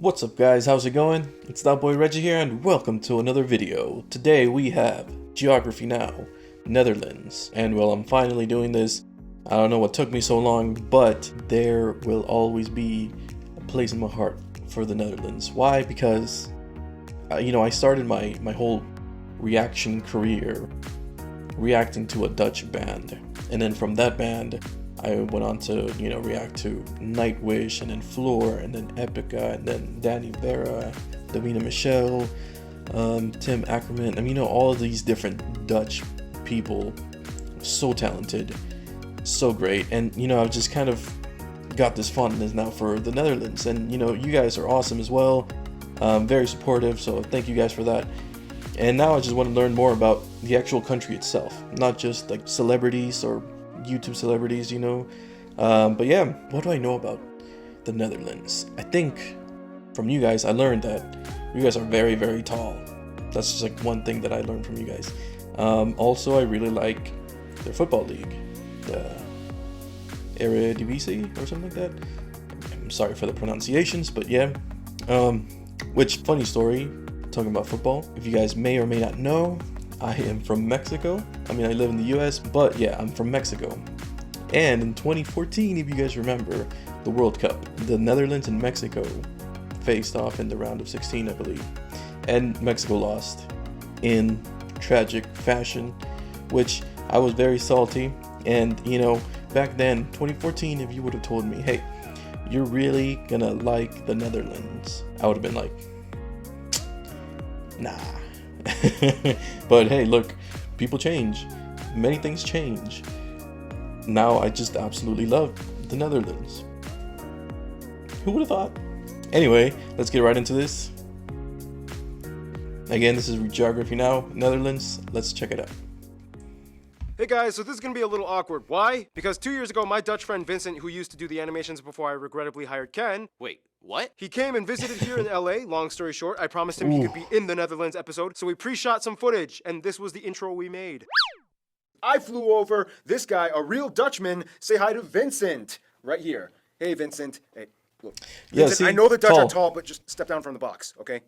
What's up guys, how's it going? It's that boy Reggie here and welcome to another video. Today we have Geography Now, Netherlands. And well, I'm finally doing this. I don't know what took me so long, but there will always be a place in my heart for the Netherlands. Why? Because, I started my whole reaction career reacting to a Dutch band. And then from that band, I went on to, react to Nightwish, and then Floor, and then Epica, and then Danny Vera, Davina Michelle, Tim Ackerman. I mean, all of these different Dutch people, so talented, so great. And, I've just kind of got this fondness now for the Netherlands. And, you guys are awesome as well. Very supportive, so thank you guys for that. And now I just want to learn more about the actual country itself, not just like celebrities or YouTube celebrities, but yeah, what do I know about the Netherlands? I think from you guys I learned that you guys are very, very tall. That's just like one thing that I learned from you guys. Also, I really like their football league, the Eredivisie or something like that. I'm sorry for the pronunciations, but yeah. Which, funny story, talking about football, if you guys may or may not know, I am from Mexico. I mean, I live in the US, but yeah, I'm from Mexico. And in 2014, if you guys remember, the World Cup, the Netherlands and Mexico faced off in the round of 16, I believe. And Mexico lost in tragic fashion, which I was very salty. And, back then, 2014, if you would have told me, hey, you're really gonna like the Netherlands, I would have been like, nah. But hey, look, people change. Many things change. Now I just absolutely love the Netherlands. Who would have thought? Anyway, let's get right into this. Again, this is Geography Now, Netherlands. Let's check it out. Hey guys, so this is gonna be a little awkward. Why? Because 2 years ago, my Dutch friend Vincent, who used to do the animations before I regrettably hired Ken. Wait, what? He came and visited here in LA. Long story short, I promised him he could be in the Netherlands episode, so we pre-shot some footage, and this was the intro we made. I flew over. This guy, a real Dutchman, say hi to Vincent. Right here. Hey, Vincent. Hey, look. Yeah, Vincent, see, I know the Dutch tall. are tall, but just step down from the box, okay?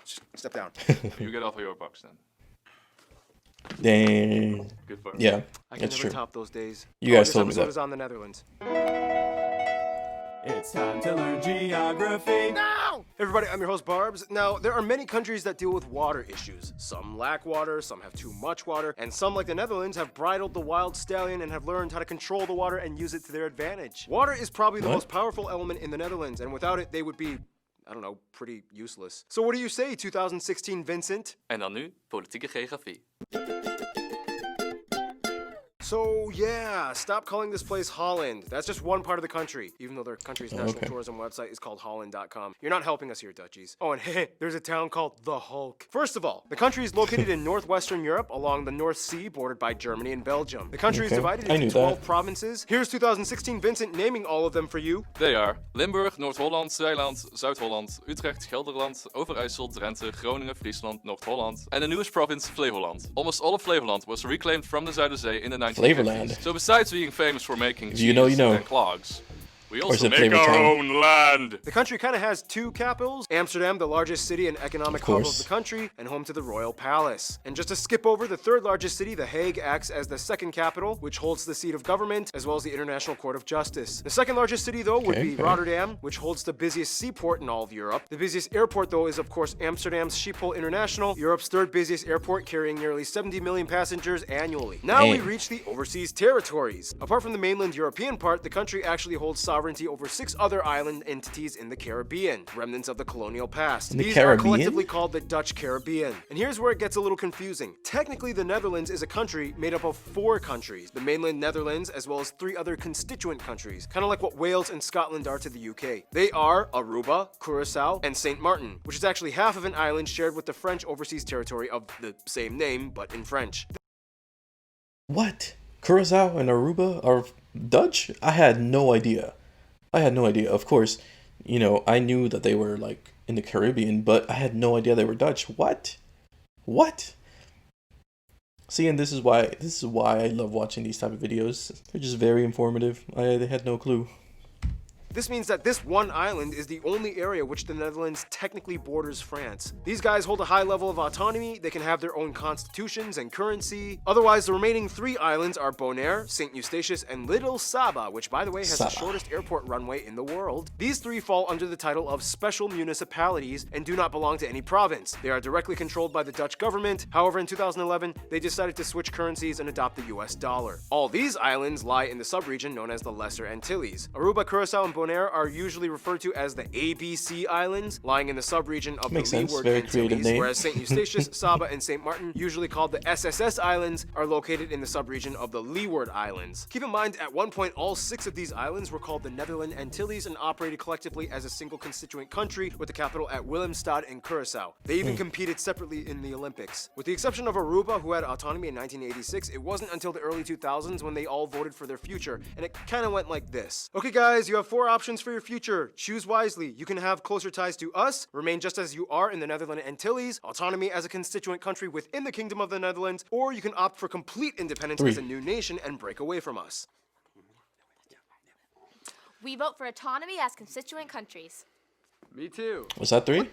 Just step down. You get off of your box then. Dang. Good for Yeah, I can that's never true. top those days. You guys this told me episode that. is on the Netherlands. It's time to learn geography. Now! Everybody, I'm your host Barbs. Now, there are many countries that deal with water issues. Some lack water, some have too much water, and some, like the Netherlands, have bridled the wild stallion and have learned how to control the water and use it to their advantage. Water is probably the What? most powerful element in the Netherlands, and without it, they would be, I don't know, pretty useless. So what do you say, 2016 Vincent? En dan nu politieke geografie. So yeah, stop calling this place Holland. That's just one part of the country, even though their country's national okay. tourism website is called Holland.com. You're not helping us here, Dutchies. Oh, and hey, there's a town called The Hulk. First of all, the country is located in northwestern Europe along the North Sea, bordered by Germany and Belgium. The country is Okay, divided I into knew 12 that. provinces. Here's 2016 Vincent naming all of them for you. They are Limburg, Noord-Holland, Zeeland, Zuid-Holland, Utrecht, Gelderland, Overijssel, Drenthe, Groningen, Friesland, North-Holland, and the newest province, Flevoland. Almost all of Flevoland was reclaimed from the Zuiderzee in the 1950s. Flevoland. So besides being famous for making If you know, cheese you know. and clogs, we is also it make our Flavortown? own land. The country kind of has two capitals. Amsterdam, the largest city and economic hub of course. the country, and home to the Royal Palace. And just to skip over, the third largest city, The Hague, acts as the second capital, which holds the seat of government, as well as the International Court of Justice. The second largest city, though, would be Okay. Rotterdam, which holds the busiest seaport in all of Europe. The busiest airport, though, is of course Amsterdam's Schiphol International, Europe's third busiest airport, carrying nearly 70 million passengers annually. Now we Dang. reach the overseas territories. Apart from the mainland European part, the country actually holds sovereignty over 6 other island entities in the Caribbean, remnants of the colonial past. In the These are Caribbean? collectively called the Dutch Caribbean. And here's where it gets a little confusing. Technically, the Netherlands is a country made up of 4 countries, the mainland Netherlands, as well as 3 other constituent countries, kind of like what Wales and Scotland are to the UK. They are Aruba, Curacao, and St. Martin, which is actually half of an island shared with the French overseas territory of the same name, but in French. What? Curacao and Aruba are Dutch? I had no idea. Of course, I knew that they were like in the Caribbean, but I had no idea they were Dutch. What? See, and this is why I love watching these type of videos. They're just very informative. They had no clue. This means that this one island is the only area which the Netherlands technically borders France. These guys hold a high level of autonomy, they can have their own constitutions and currency. Otherwise, the remaining 3 islands are Bonaire, St. Eustatius, and Little Saba, which by the way has the shortest airport runway in the world. These 3 fall under the title of special municipalities and do not belong to any province. They are directly controlled by the Dutch government. However, in 2011, they decided to switch currencies and adopt the US dollar. All these islands lie in the subregion known as the Lesser Antilles. Aruba, Curacao, and Bonaire are usually referred to as the ABC Islands, lying in the subregion of the Leeward Antilles, whereas St. Eustatius, Saba, and St. Martin, usually called the SSS Islands, are located in the subregion of the Leeward Islands. Keep in mind, at one point, all 6 of these islands were called the Netherland Antilles and operated collectively as a single constituent country with the capital at Willemstad in Curacao. They even competed separately in the Olympics. With the exception of Aruba, who had autonomy in 1986, it wasn't until the early 2000s when they all voted for their future, and it kind of went like this. Okay guys, you have 4 options for your future. Choose wisely. You can have closer ties to us, remain just as you are in the Netherlands Antilles, autonomy as a constituent country within the Kingdom of the Netherlands, or you can opt for complete independence as a new nation and break away from us. We vote for autonomy as constituent countries. Me too. Was that 3?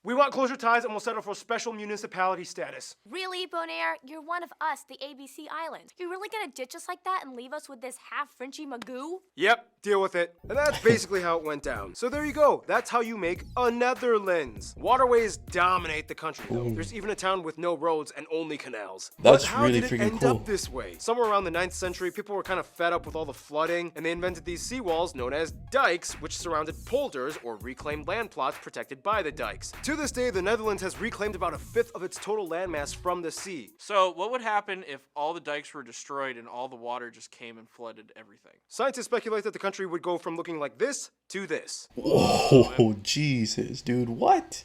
We want closer ties and we'll settle for special municipality status. Really, Bonaire? You're one of us, the ABC Island. You're really gonna ditch us like that and leave us with this half-Frenchy magoo? Yep, deal with it. And that's basically how it went down. So there you go. That's how you make a Netherlands. Waterways dominate the country, though. There's even a town with no roads and only canals. That's but how really did it freaking end cool. up this way? Somewhere around the 9th century, people were kind of fed up with all the flooding, and they invented these seawalls known as dikes, which surrounded polders or reclaimed land plots protected by the dikes. To this day, the Netherlands has reclaimed about 1/5 of its total landmass from the sea. So what would happen if all the dikes were destroyed and all the water just came and flooded everything? Scientists speculate that the country would go from looking like this to this. Oh, Jesus, dude, what?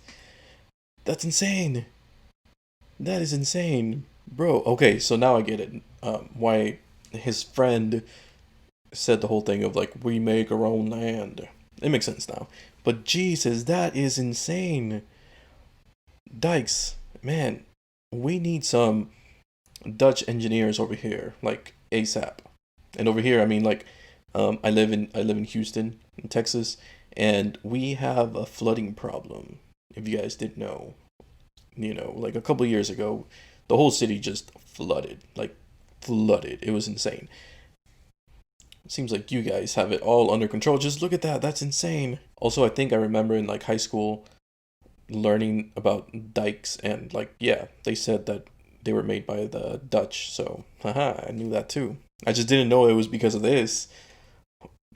That's insane. That is insane. Bro, okay, so now I get it. Why his friend said the whole thing of, like, we make our own land. It makes sense now. But Jesus, that is insane. Dikes, man, we need some Dutch engineers over here, like ASAP. And over here, I mean, like, I live in Houston, in Texas, and we have a flooding problem. If you guys didn't know, you know, like a couple years ago, the whole city just flooded, like flooded. It was insane. It seems like you guys have it all under control. Just look at that. That's insane. Also, I think I remember in like high school learning about dikes, and like, yeah, they said that they were made by the Dutch. So, haha, I knew that too. I just didn't know it was because of this.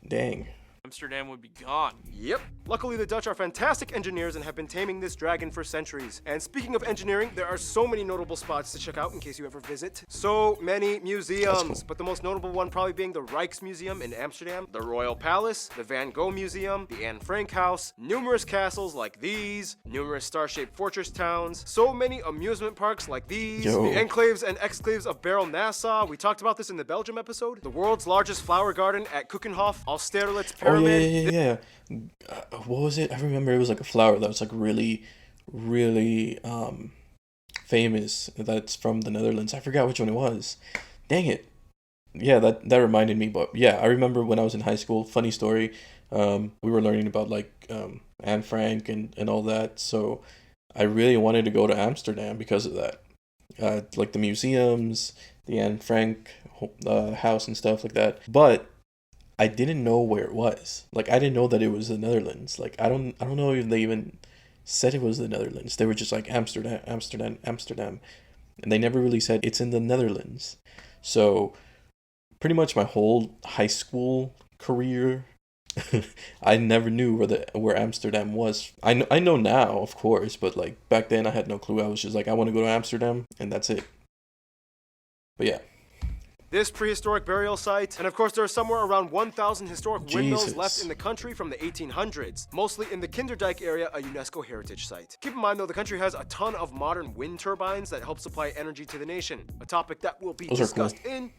Dang. Amsterdam would be gone. Yep. Luckily, the Dutch are fantastic engineers and have been taming this dragon for centuries. And speaking of engineering, there are so many notable spots to check out in case you ever visit. So many museums, Cool. but the most notable one probably being the Rijksmuseum in Amsterdam, the Royal Palace, the Van Gogh Museum, the Anne Frank House, numerous castles like these, numerous star-shaped fortress towns, so many amusement parks like these, Yo. the enclaves and exclaves of Barrel Nassau. We talked about this in the Belgium episode. The world's largest flower garden at Keukenhof, Austerlitz Oh, Pyramid. yeah. What was it? I remember it was like a flower that was like really, really famous. That's from the Netherlands. I forgot which one it was. Dang it. Yeah, that reminded me. But yeah, I remember when I was in high school. Funny story. We were learning about like Anne Frank and all that. So I really wanted to go to Amsterdam because of that. Like the museums, the Anne Frank house and stuff like that. But I didn't know where it was. Like, I didn't know that it was the Netherlands. Like, I don't know if they even said it was the Netherlands. They were just like Amsterdam. And they never really said it's in the Netherlands. So pretty much my whole high school career, I never knew where Amsterdam was. I know now, of course, but like back then I had no clue. I was just like, I want to go to Amsterdam, and that's it. But yeah. This prehistoric burial site, and of course there are somewhere around 1,000 historic windmills Jesus. left in the country from the 1800s, mostly in the Kinderdijk area, a UNESCO heritage site. Keep in mind though, the country has a ton of modern wind turbines that help supply energy to the nation, a topic that will be Those are cool. discussed in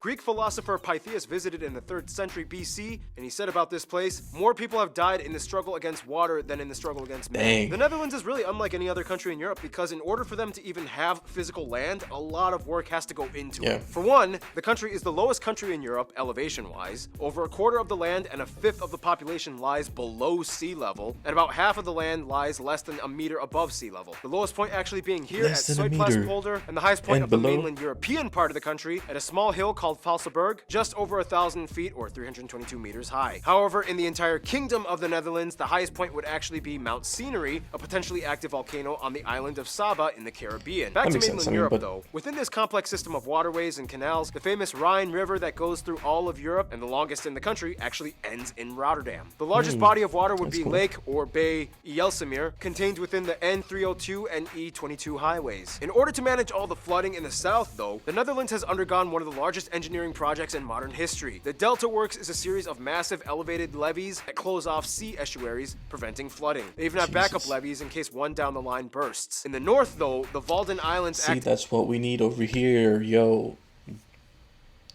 Greek philosopher Pytheas visited in the 3rd century BC, and he said about this place, more people have died in the struggle against water than in the struggle against man. Dang. The Netherlands is really unlike any other country in Europe because in order for them to even have physical land, a lot of work has to go into it. For one, the country is the lowest country in Europe, elevation-wise. Over a quarter of the land and a fifth of the population lies below sea level, and about half of the land lies less than a meter above sea level. The lowest point actually being here Less at than a meter. Zuidplaspolder, and the highest point And of the below? mainland European part of the country at a small hill called Valseberg, just over 1,000 feet or 322 meters high. However, in the entire kingdom of the Netherlands, the highest point would actually be Mount Scenery, a potentially active volcano on the island of Saba in the Caribbean. Back That to makes mainland sense. I mean, Europe but- though. Within this complex system of waterways and canals, the famous Rhine River that goes through all of Europe and the longest in the country actually ends in Rotterdam. The largest body of water would That's be cool. Lake or Bay Ijsselmeer, contained within the N302 and E22 highways. In order to manage all the flooding in the south though, the Netherlands has undergone one of the largest engineering projects in modern history. The Delta Works is a series of massive elevated levees that close off sea estuaries, preventing flooding. They even have backup Jesus. levees in case one down the line bursts. In the north though, the Walden Islands See, act that's what we need over here, yo.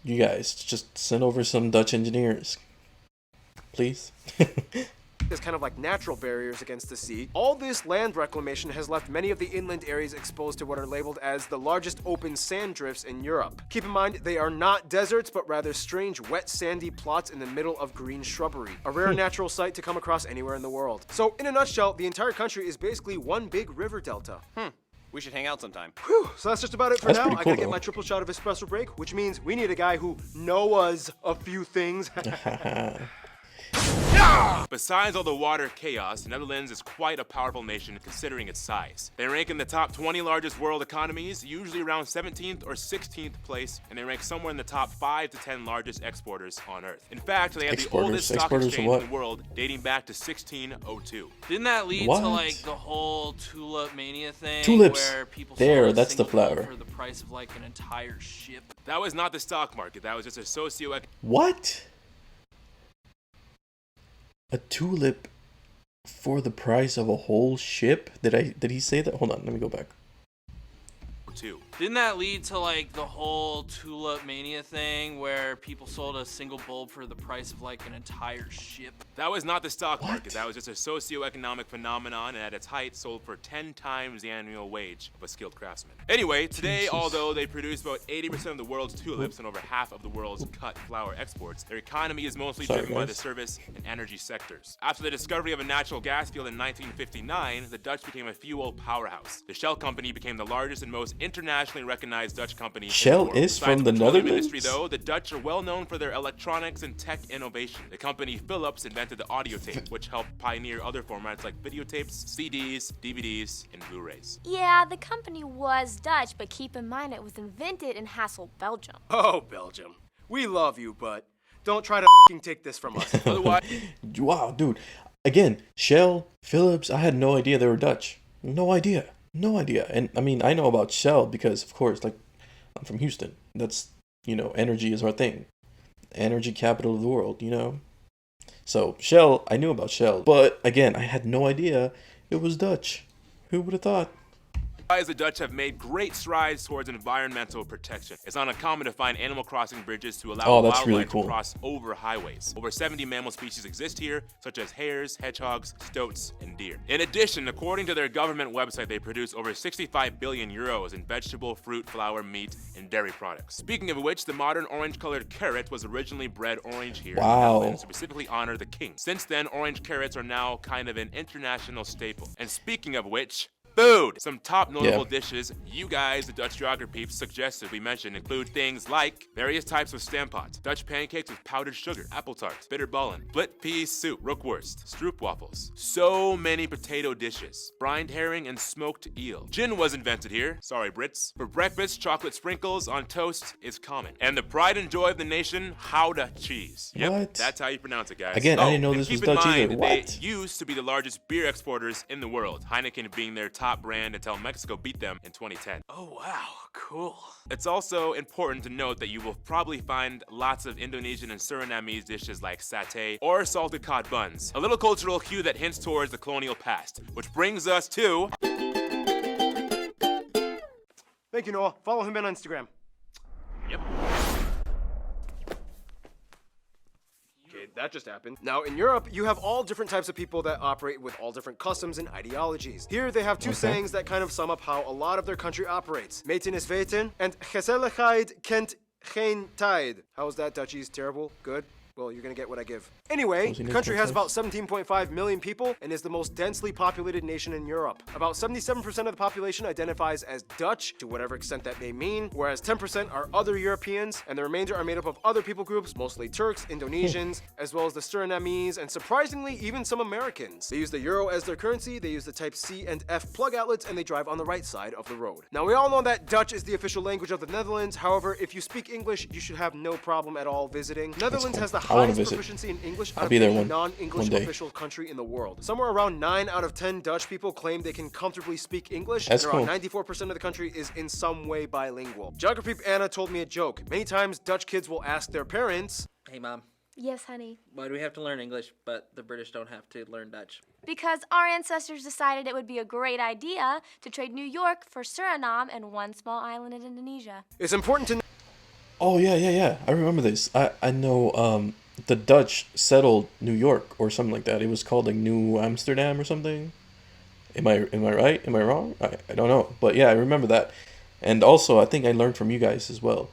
You guys, just send over some Dutch engineers. Please. as kind of like natural barriers against the sea. All this land reclamation has left many of the inland areas exposed to what are labeled as the largest open sand drifts in Europe. Keep in mind, they are not deserts, but rather strange, wet, sandy plots in the middle of green shrubbery. A rare natural sight to come across anywhere in the world. So, in a nutshell, the entire country is basically one big river delta. We should hang out sometime. Whew, so that's just about it for That's now. pretty I cool, gotta get though. my triple shot of espresso break, which means we need a guy who knows a few things. Besides all the water chaos, the Netherlands is quite a powerful nation considering its size. They rank in the top 20 largest world economies, usually around 17th or 16th place, and they rank somewhere in the top 5 to 10 largest exporters on Earth. In fact, they have the Exporters? oldest stock Exporters of exchange what? in the world, dating back to 1602. Didn't that lead What? to like the whole tulip mania thing? Tulips. Where people There, sold a that's the single bulb flower. for the price of like an entire ship. That was not the stock market, that was just a socio-economic. What? A tulip for the price of a whole ship? Did he say that? Hold on, let me go back. Didn't that lead to like the whole tulip mania thing where people sold a single bulb for the price of like an entire ship? That was not the stock market, What? that was just a socio-economic phenomenon, and at its height sold for 10 times the annual wage of a skilled craftsman. Anyway, today, Jesus. although they produce about 80% of the world's tulips and over half of the world's cut flower exports, their economy is mostly Sorry, driven by the guys. service and energy sectors. After the discovery of a natural gas field in 1959, the Dutch became a fuel powerhouse. The Shell company became the largest and most internationally recognized Dutch company. in the Shell world. is Besides from the petroleum Netherlands? industry, though, the Dutch are well known for their electronics and tech innovation. The company Philips invented the audio tape, which helped pioneer other formats like videotapes, CDs, DVDs, and Blu-rays. Yeah, the company was Dutch, but keep in mind it was invented in Hasselt, Belgium. Oh, Belgium. We love you, but don't try to f***ing take this from us. Otherwise, Wow, dude. Again, Shell, Philips, I had no idea they were Dutch. No idea. No idea. And I mean, I know about Shell because, of course, like, I'm from Houston. That's, energy is our thing. Energy capital of the world, So, Shell, I knew about Shell. But, again, I had no idea it was Dutch. Who would have thought? the Dutch have made great strides towards environmental protection. It's not uncommon to find Animal Crossing bridges to allow Oh, that's wildlife really cool. to cross over highways. Over 70 mammal species exist here, such as hares, hedgehogs, stoats, and deer. In addition, according to their government website, they produce over 65 billion euros in vegetable, fruit, flour, meat, and dairy products. Speaking of which, the modern orange-colored carrot was originally bred orange here in the Wow. Netherlands to specifically honor the king. Since then, orange carrots are now kind of an international staple. And speaking of which, food! Some top notable dishes you guys, the Dutch geography peeps, suggested we mention include things like various types of stamppot, Dutch pancakes with powdered sugar, apple tart, bitterballen, split pea soup, rookworst, stroopwafels. So many potato dishes, brined herring and smoked eel. Gin was invented here, sorry Brits. For breakfast, chocolate sprinkles on toast is common. And the pride and joy of the nation, Gouda cheese. Yep, What? that's how you pronounce it, guys. Again, I didn't know and this was keep in Dutch either. mind, What? They used to be the largest beer exporters in the world, Heineken being their top brand until Mexico beat them in 2010. Oh wow, cool. It's also important to note that you will probably find lots of Indonesian and Surinamese dishes like satay or salted cod buns, a little cultural hue that hints towards the colonial past, which brings us to... Thank you, Noah. Follow him on Instagram. Yep. that just happened. Now, in Europe, you have all different types of people that operate with all different customs and ideologies. Here, they have two sayings that kind of sum up how a lot of their country operates. Meten is weten, and gezelligheid kent geen tijd. How's that, Dutchies? Terrible? Good? Well, you're gonna get what I give. Anyway, the country has about 17.5 million people and is the most densely populated nation in Europe. About 77% of the population identifies as Dutch, to whatever extent that may mean, whereas 10% are other Europeans, and the remainder are made up of other people groups, mostly Turks, Indonesians, as well as the Surinamese, and surprisingly, even some Americans. They use the euro as their currency, they use the type C and F plug outlets, and they drive on the right side of the road. Now, we all know that Dutch is the official language of the Netherlands. However, if you speak English, you should have no problem at all visiting. Netherlands has the highest proficiency in English out of any non-English official country in the world. Somewhere around 9 out of 10 Dutch people claim they can comfortably speak English, and around 94% of the country is in some way bilingual. Geography Anna told me a joke. Many times Dutch kids will ask their parents, "Hey mom, Yes, honey. why do we have to learn English, but the British don't have to learn Dutch?" Because our ancestors decided it would be a great idea to trade New York for Suriname and one small island in Indonesia. it's important to Oh yeah. I remember this. I know the Dutch settled New York or something like that. It was called like New Amsterdam or something. Am I right? Am I wrong? I don't know. But yeah, I remember that. And also I think I learned from you guys as well.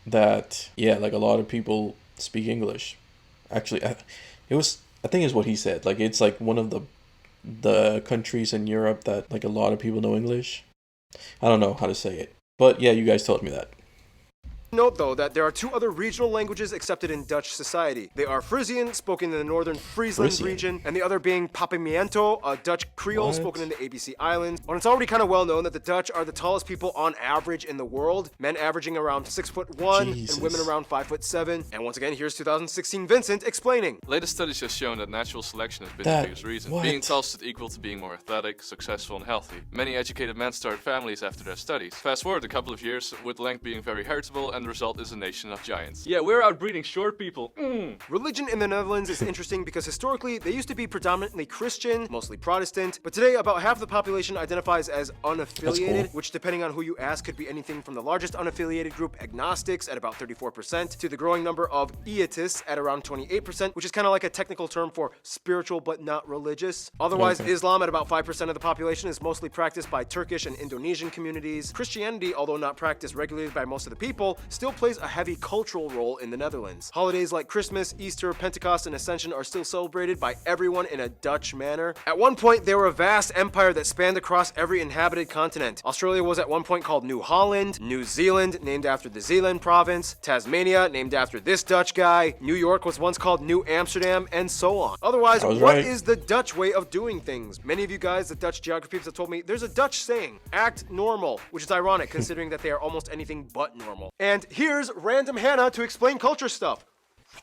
That yeah, like a lot of people speak English. Actually, I think it's what he said. Like it's like one of the countries in Europe that like a lot of people know English. I don't know how to say it. But yeah, you guys told me that. note, though, that there are two other regional languages accepted in Dutch society. They are Frisian, spoken in the northern Friesland region, and the other being Papiamento, a Dutch Creole spoken in the ABC Islands. When it's already kind of well known that the Dutch are the tallest people on average in the world, men averaging around 6'1" and women around 5'7". And once again, here's 2016 Vincent explaining. Latest studies have shown that natural selection has been the biggest reason. Being tall is equal to being more athletic, successful, and healthy. Many educated men start families after their studies. Fast forward a couple of years, with length being very heritable, and the result is a nation of giants. Yeah, we're outbreeding short people. Religion in the Netherlands is interesting because historically they used to be predominantly Christian, mostly Protestant, but today about half the population identifies as unaffiliated, which depending on who you ask could be anything from the largest unaffiliated group, agnostics, at about 34%, to the growing number of atheists at around 28%, which is kind of like a technical term for spiritual but not religious. Otherwise, Islam at about 5% of the population is mostly practiced by Turkish and Indonesian communities. Christianity, although not practiced regularly by most of the people, still plays a heavy cultural role in the Netherlands. Holidays like Christmas, Easter, Pentecost, and Ascension are still celebrated by everyone in a Dutch manner. At one point, they were a vast empire that spanned across every inhabited continent. Australia was at one point called New Holland, New Zealand, named after the Zeeland province, Tasmania, named after this Dutch guy, New York was once called New Amsterdam, and so on. Otherwise, what is the Dutch way of doing things? Many of you guys, the Dutch geography peeps, have told me there's a Dutch saying, act normal, which is ironic considering that they are almost anything but normal. And here's Random Hannah to explain culture stuff.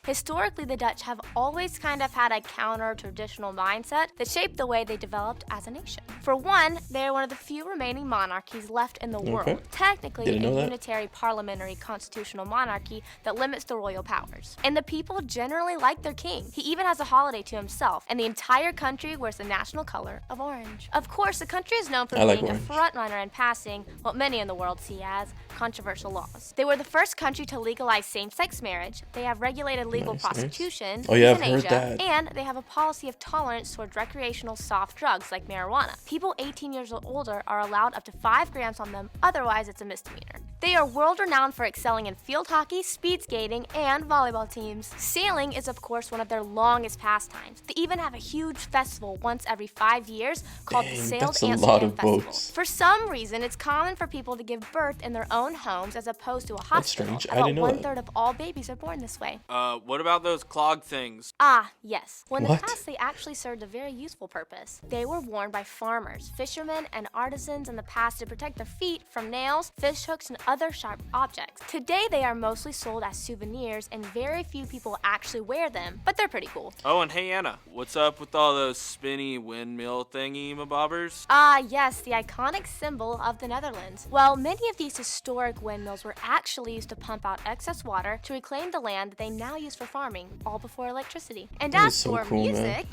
Historically, the Dutch have always kind of had a counter-traditional mindset that shaped the way they developed as a nation. For one, they are one of the few remaining monarchies left in the world, technically a unitary parliamentary constitutional monarchy that limits the royal powers. And the people generally like their king. He even has a holiday to himself, and the entire country wears the national color of orange. Of course, the country is known for being a frontrunner in passing what many in the world see as controversial laws. They were the first country to legalize same-sex marriage. They have regulated legal prostitution, euthanasia, and they have a policy of tolerance towards recreational soft drugs like marijuana. People 18 years or older are allowed up to 5 grams on them, otherwise it's a misdemeanor. They are world-renowned for excelling in field hockey, speed skating, and volleyball teams. Sailing is of course one of their longest pastimes. They even have a huge festival once every 5 years called the Sailed Amsterdam Festival. For some reason, it's common for people to give birth in their own homes as opposed to a hospital. About 1/3 of all babies are born this way. What about those clog things? Ah, yes. Well, in the past, they actually served a very useful purpose. They were worn by farmers, fishermen, and artisans in the past to protect their feet from nails, fish hooks, and other sharp objects. Today, they are mostly sold as souvenirs, and very few people actually wear them, but they're pretty cool. Oh, and hey, Anna, what's up with all those spinny windmill thingy-mabobbers? Ah, yes, the iconic symbol of the Netherlands. Well, many of these historic windmills were actually used to pump out excess water to reclaim the land that they now use for farming, all before electricity. And as for music,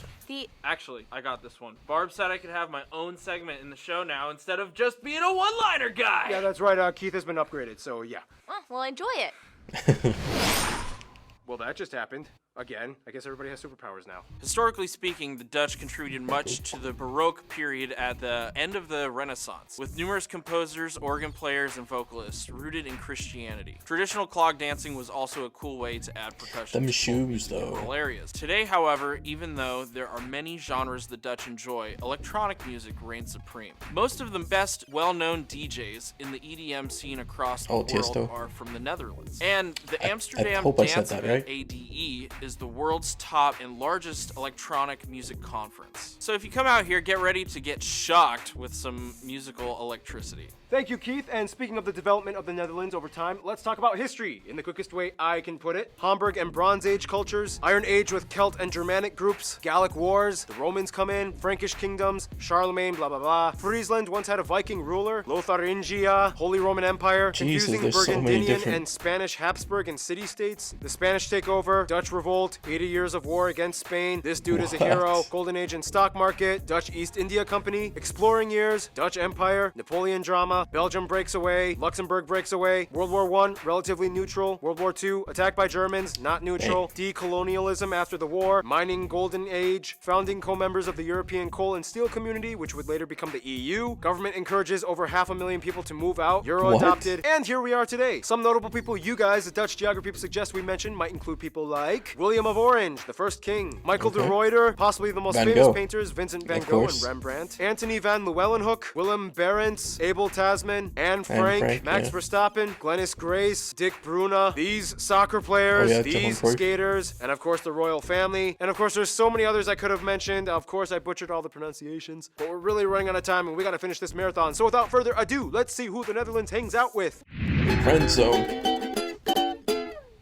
Actually, I got this one. Barb said I could have my own segment in the show now instead of just being a one-liner guy! Yeah, that's right. Keith has been upgraded, so yeah. Well, enjoy it. Well, that just happened. Again, I guess everybody has superpowers now. Historically speaking, the Dutch contributed much to the Baroque period at the end of the Renaissance, with numerous composers, organ players, and vocalists rooted in Christianity. Traditional clog dancing was also a cool way to add percussion Them shoes, to though. rural areas. Today, however, even though there are many genres the Dutch enjoy, electronic music reigns supreme. Most of the best well-known DJs in the EDM scene across the world Tiesto. are from the Netherlands. And the I Amsterdam hope I said Dance that Event, right. ADE, is the world's top and largest electronic music conference. So if you come out here, get ready to get shocked with some musical electricity. Thank you, Keith. And speaking of the development of the Netherlands over time, let's talk about history in the quickest way I can put it. Hamburg and Bronze Age cultures, Iron Age with Celt and Germanic groups, Gallic Wars, the Romans come in, Frankish kingdoms, Charlemagne, blah blah blah. Friesland once had a Viking ruler, Lotharingia, Holy Roman Empire, Jesus, confusing there's so many Burgundian different- and Spanish Habsburg and city-states, the Spanish takeover, Dutch revolt, 80 years of war against Spain, this dude is a What? hero, Golden Age and stock market, Dutch East India Company, exploring years, Dutch Empire, Napoleon drama, Belgium breaks away, Luxembourg breaks away, World War I, relatively neutral, World War II, attacked by Germans, not neutral, decolonialism after the war, mining golden age, founding co-members of the European Coal and Steel Community, which would later become the EU, government encourages over 500,000 people to move out, Euro What? adopted, and here we are today. Some notable people you guys, the Dutch geography people suggest we mention, might include people like William of Orange, the first king, Michael de Okay. Ruyter, possibly the most Van famous Gogh. painters, Vincent van Of Gogh and course. Rembrandt, Antony van Leeuwenhoek, Willem Barents, Abel Tasman, Anne Frank, Frank, Max yeah. Verstappen, Glennis Grace, Dick Bruna, these soccer players, Oh, yeah, Tim these Hortons. skaters, and of course the royal family. And of course there's so many others I could have mentioned. Of course I butchered all the pronunciations, but we're really running out of time and we gotta finish this marathon. So without further ado, let's see who the Netherlands hangs out with. Friend zone.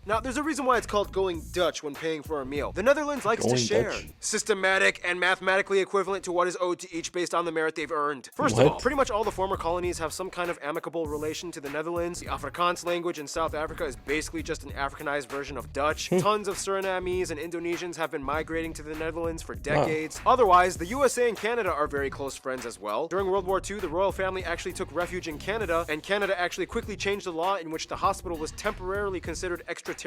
Now, there's a reason why it's called going Dutch when paying for a meal. The Netherlands likes to Going share. Dutch. Systematic and mathematically equivalent to what is owed to each based on the merit they've earned. First of What? all, pretty much all the former colonies have some kind of amicable relation to the Netherlands. The Afrikaans language in South Africa is basically just an Africanized version of Dutch. Tons of Surinamese and Indonesians have been migrating to the Netherlands for decades. Otherwise, the USA and Canada are very close friends as well. During World War II, the royal family actually took refuge in Canada, and Canada actually quickly changed the law in which the hospital was temporarily considered extraterritorial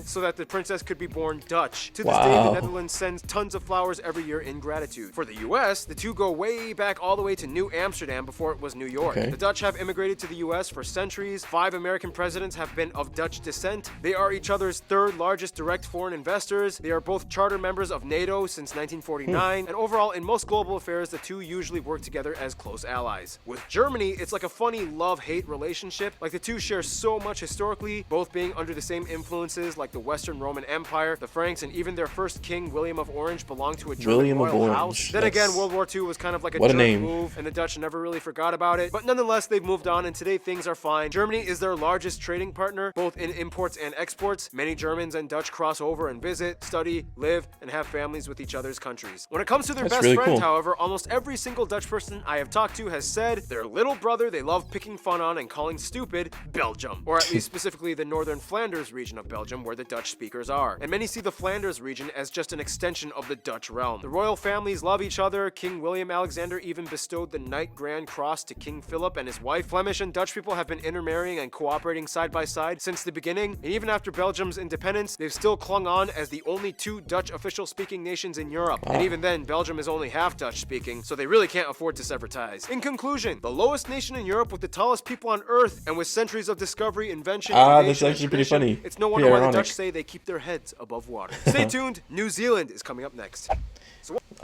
so that the princess could be born Dutch. To this day, the Wow. Netherlands sends tons of flowers every year in gratitude. For the US, the two go way back all the way to New Amsterdam before it was New York. Okay. The Dutch have immigrated to the US for centuries. 5 American presidents have been of Dutch descent. They are each other's third largest direct foreign investors. They are both charter members of NATO since 1949. And overall, in most global affairs, the two usually work together as close allies. With Germany, it's like a funny love-hate relationship. Like the two share so much historically, both being under the same influences like the Western Roman Empire, the Franks, and even their first king, William of Orange, belonged to a German William of royal Orange. house. Then That's- again, World War II was kind of like a What a jerk name. move, and the Dutch never really forgot about it. But nonetheless, they've moved on, and today things are fine. Germany is their largest trading partner, both in imports and exports. Many Germans and Dutch cross over and visit, study, live, and have families with each other's countries. When it comes to their That's best really friend, cool. however, almost every single Dutch person I have talked to has said their little brother they love picking fun on and calling stupid, Belgium. Or at least specifically the northern Flanders region of Belgium, where the Dutch speakers are. And many see the Flanders region as just an extension of the Dutch realm. The royal families love each other. King William Alexander even bestowed the Knight Grand Cross to King Philip and his wife. Flemish and Dutch people have been intermarrying and cooperating side by side since the beginning. And even after Belgium's independence, they've still clung on as the only two Dutch official speaking nations in Europe. And even then, Belgium is only half Dutch speaking, so they really can't afford to sever ties. In conclusion, the lowest nation in Europe with the tallest people on Earth and with centuries of discovery, invention, That's innovation, and actually pretty tradition, funny. it's no wonder Pretty why the ironic. Dutch say they keep their heads above water. Stay tuned, New Zealand is coming up next.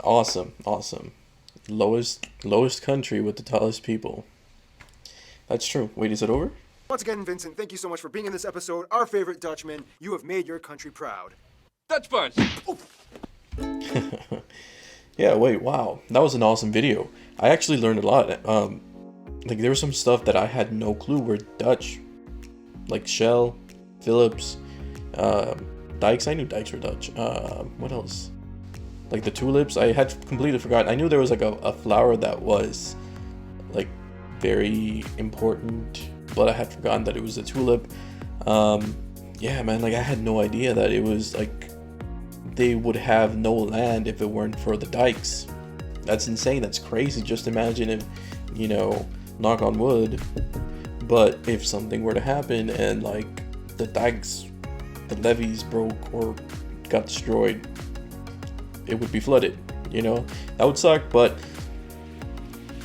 Awesome. Lowest country with the tallest people. That's true. Wait, is it over? Once again, Vincent, thank you so much for being in this episode. Our favorite Dutchman, you have made your country proud. Dutch punch! Yeah, wait, wow. That was an awesome video. I actually learned a lot. Like, there was some stuff that I had no clue were Dutch. Like Shell, Phillips, Dykes. I knew Dykes were Dutch. What else? Like the tulips, I had completely forgotten. I knew there was like a flower that was like very important, but I had forgotten that it was a tulip. Yeah, man, like I had no idea that it was like they would have no land if it weren't for the dikes. That's insane. That's crazy. Just imagine if, you know, knock on wood, but if something were to happen and like the dikes the levees broke or got destroyed, it would be flooded. You know, that would suck, but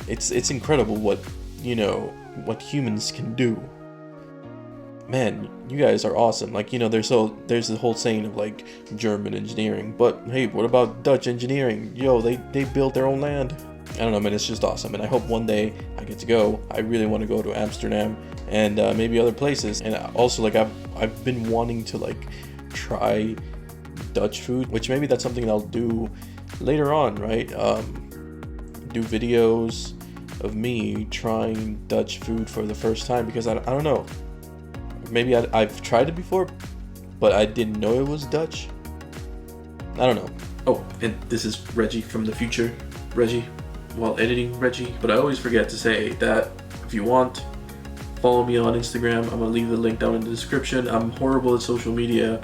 it's incredible what, you know, what humans can do. Man, you guys are awesome. Like, you know, there's the whole saying of like German engineering, but hey, what about Dutch engineering? Yo, they built their own land. I don't know, man, it's just awesome, and I hope one day I get to go. I really want to go to Amsterdam and maybe other places. And also, like, I've been wanting to like try Dutch food, which maybe that's something I'll do later on, right? Do videos of me trying Dutch food for the first time, because I don't know. Maybe I've tried it before, but I didn't know it was Dutch. I don't know. Oh, and this is Reggie from the future. Reggie, while editing Reggie. But I always forget to say that if you want, follow me on Instagram. I'm gonna leave the link down in the description. I'm horrible at social media,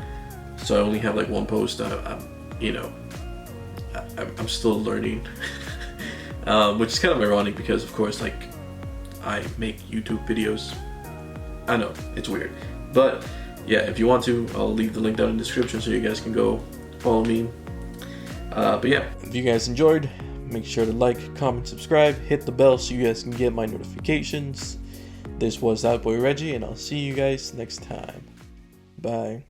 so I only have like one post. I'm still learning, which is kind of ironic because, of course, like, I make YouTube videos. I know, it's weird. But yeah, if you want to, I'll leave the link down in the description so you guys can go follow me. But yeah, if you guys enjoyed, make sure to like, comment, subscribe, hit the bell so you guys can get my notifications. This was That Boy Reggie, and I'll see you guys next time. Bye.